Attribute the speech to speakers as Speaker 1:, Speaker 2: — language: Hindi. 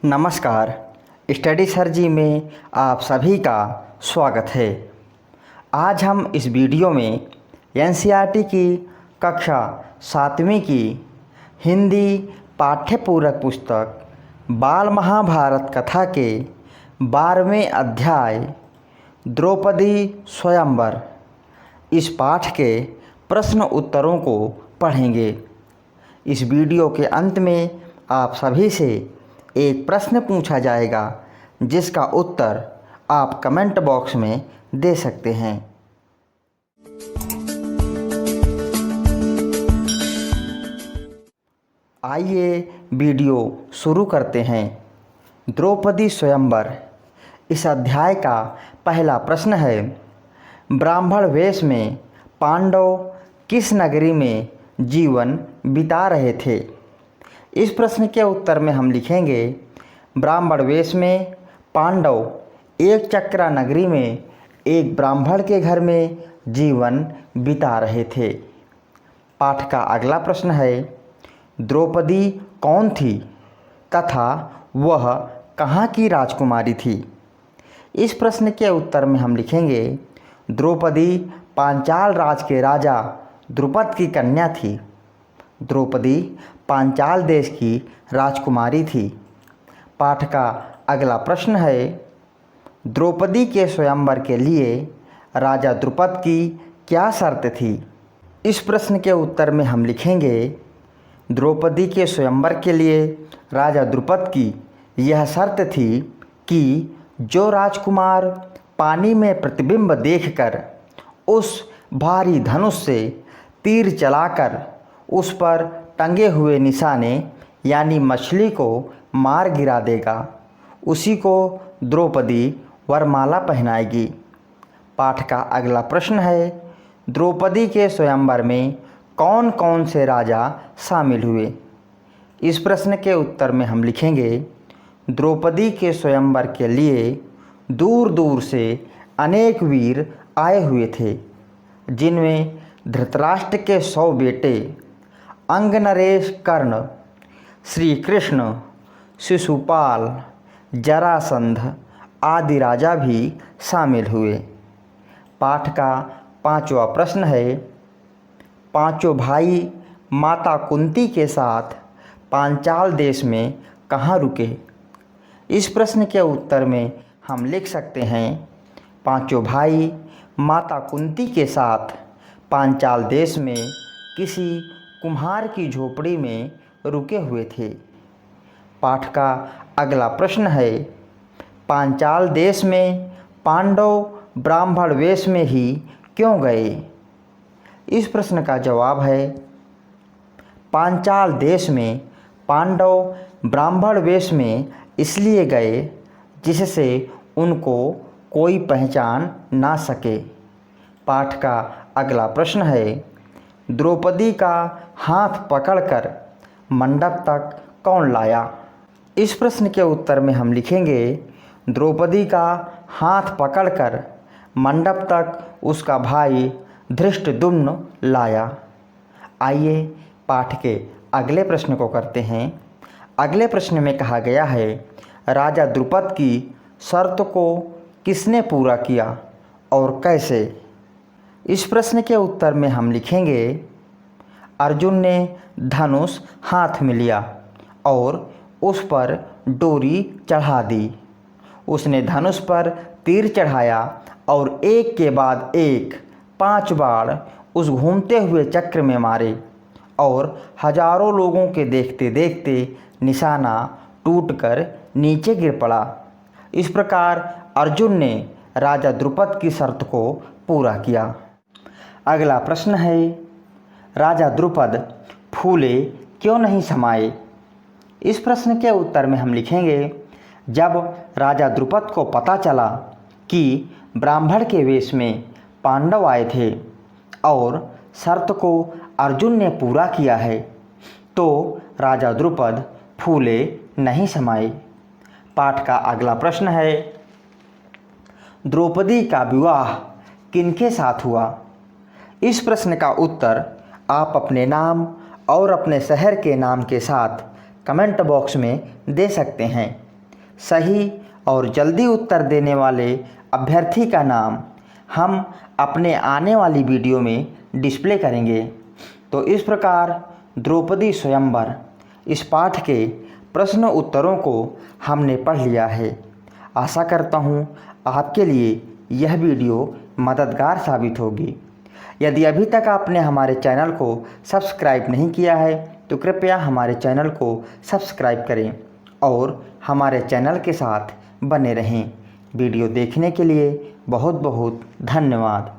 Speaker 1: नमस्कार। स्टडी सर जी में आप सभी का स्वागत है। आज हम इस वीडियो में एनसीईआरटी की कक्षा 7वीं की हिंदी पाठ्यपूरक पुस्तक बाल महाभारत कथा के 12वें अध्याय द्रौपदी स्वयंवर इस पाठ के प्रश्न उत्तरों को पढ़ेंगे। इस वीडियो के अंत में आप सभी से एक प्रश्न पूछा जाएगा जिसका उत्तर आप कमेंट बॉक्स में दे सकते हैं। आइए वीडियो शुरू करते हैं। द्रौपदी स्वयंवर इस अध्याय का पहला प्रश्न है, ब्राह्मण वेश में पांडव किस नगरी में जीवन बिता रहे थे? इस प्रश्न के उत्तर में हम लिखेंगे, ब्राह्मण वेश में पांडव एक चक्रा नगरी में एक ब्राह्मण के घर में जीवन बिता रहे थे। पाठ का अगला प्रश्न है, द्रौपदी कौन थी तथा वह कहाँ की राजकुमारी थी? इस प्रश्न के उत्तर में हम लिखेंगे, द्रौपदी पांचाल राज के राजा द्रुपद की कन्या थी। द्रौपदी पांचाल देश की राजकुमारी थी। पाठ का अगला प्रश्न है, द्रौपदी के स्वयंवर के लिए राजा द्रुपद की क्या शर्त थी? इस प्रश्न के उत्तर में हम लिखेंगे, द्रौपदी के स्वयंवर के लिए राजा द्रुपद की यह शर्त थी कि जो राजकुमार पानी में प्रतिबिंब देखकर उस भारी धनुष से तीर चलाकर उस पर टंगे हुए निशाने यानी मछली को मार गिरा देगा, उसी को द्रौपदी वरमाला पहनाएगी। पाठ का अगला प्रश्न है, द्रौपदी के स्वयंवर में कौन कौन से राजा शामिल हुए? इस प्रश्न के उत्तर में हम लिखेंगे, द्रौपदी के स्वयंवर के लिए दूर दूर से अनेक वीर आए हुए थे, जिनमें धृतराष्ट्र के 100 बेटे अंगनरेश, कर्ण, श्री कृष्ण, शिशुपाल, जरासंध आदि राजा भी शामिल हुए। पाठ का 5वां प्रश्न है, पांचों भाई माता कुंती के साथ पांचाल देश में कहाँ रुके? इस प्रश्न के उत्तर में हम लिख सकते हैं, पांचों भाई माता कुंती के साथ पांचाल देश में किसी कुम्हार की झोपड़ी में रुके हुए थे। पाठ का अगला प्रश्न है, पांचाल देश में पांडव ब्राह्मण वेश में ही क्यों गए? इस प्रश्न का जवाब है, पांचाल देश में पांडव ब्राह्मण वेश में इसलिए गए जिससे उनको कोई पहचान ना सके। पाठ का अगला प्रश्न है, द्रौपदी का हाथ पकड़कर मंडप तक कौन लाया? इस प्रश्न के उत्तर में हम लिखेंगे, द्रौपदी का हाथ पकड़कर मंडप तक उसका भाई धृष्टद्युम्न लाया। आइए पाठ के अगले प्रश्न को करते हैं। अगले प्रश्न में कहा गया है, राजा द्रुपद की शर्त को किसने पूरा किया और कैसे? इस प्रश्न के उत्तर में हम लिखेंगे, अर्जुन ने धनुष हाथ में लिया और उस पर डोरी चढ़ा दी। उसने धनुष पर तीर चढ़ाया और एक के बाद एक 5 बाण उस घूमते हुए चक्र में मारे और हजारों लोगों के देखते देखते निशाना टूटकर नीचे गिर पड़ा। इस प्रकार अर्जुन ने राजा द्रुपद की शर्त को पूरा किया। अगला प्रश्न है, राजा द्रुपद फूले क्यों नहीं समाये? इस प्रश्न के उत्तर में हम लिखेंगे, जब राजा द्रुपद को पता चला कि ब्राह्मण के वेश में पांडव आए थे और शर्त को अर्जुन ने पूरा किया है, तो राजा द्रुपद फूले नहीं समाये। पाठ का अगला प्रश्न है, द्रौपदी का विवाह किनके साथ हुआ? इस प्रश्न का उत्तर आप अपने नाम और अपने शहर के नाम के साथ कमेंट बॉक्स में दे सकते हैं। सही और जल्दी उत्तर देने वाले अभ्यर्थी का नाम हम अपने आने वाली वीडियो में डिस्प्ले करेंगे। तो इस प्रकार द्रौपदी स्वयंवर इस पाठ के प्रश्न उत्तरों को हमने पढ़ लिया है। आशा करता हूँ आपके लिए यह वीडियो मददगार साबित होगी। यदि अभी तक आपने हमारे चैनल को सब्सक्राइब नहीं किया है तो कृपया हमारे चैनल को सब्सक्राइब करें और हमारे चैनल के साथ बने रहें। वीडियो देखने के लिए बहुत बहुत धन्यवाद।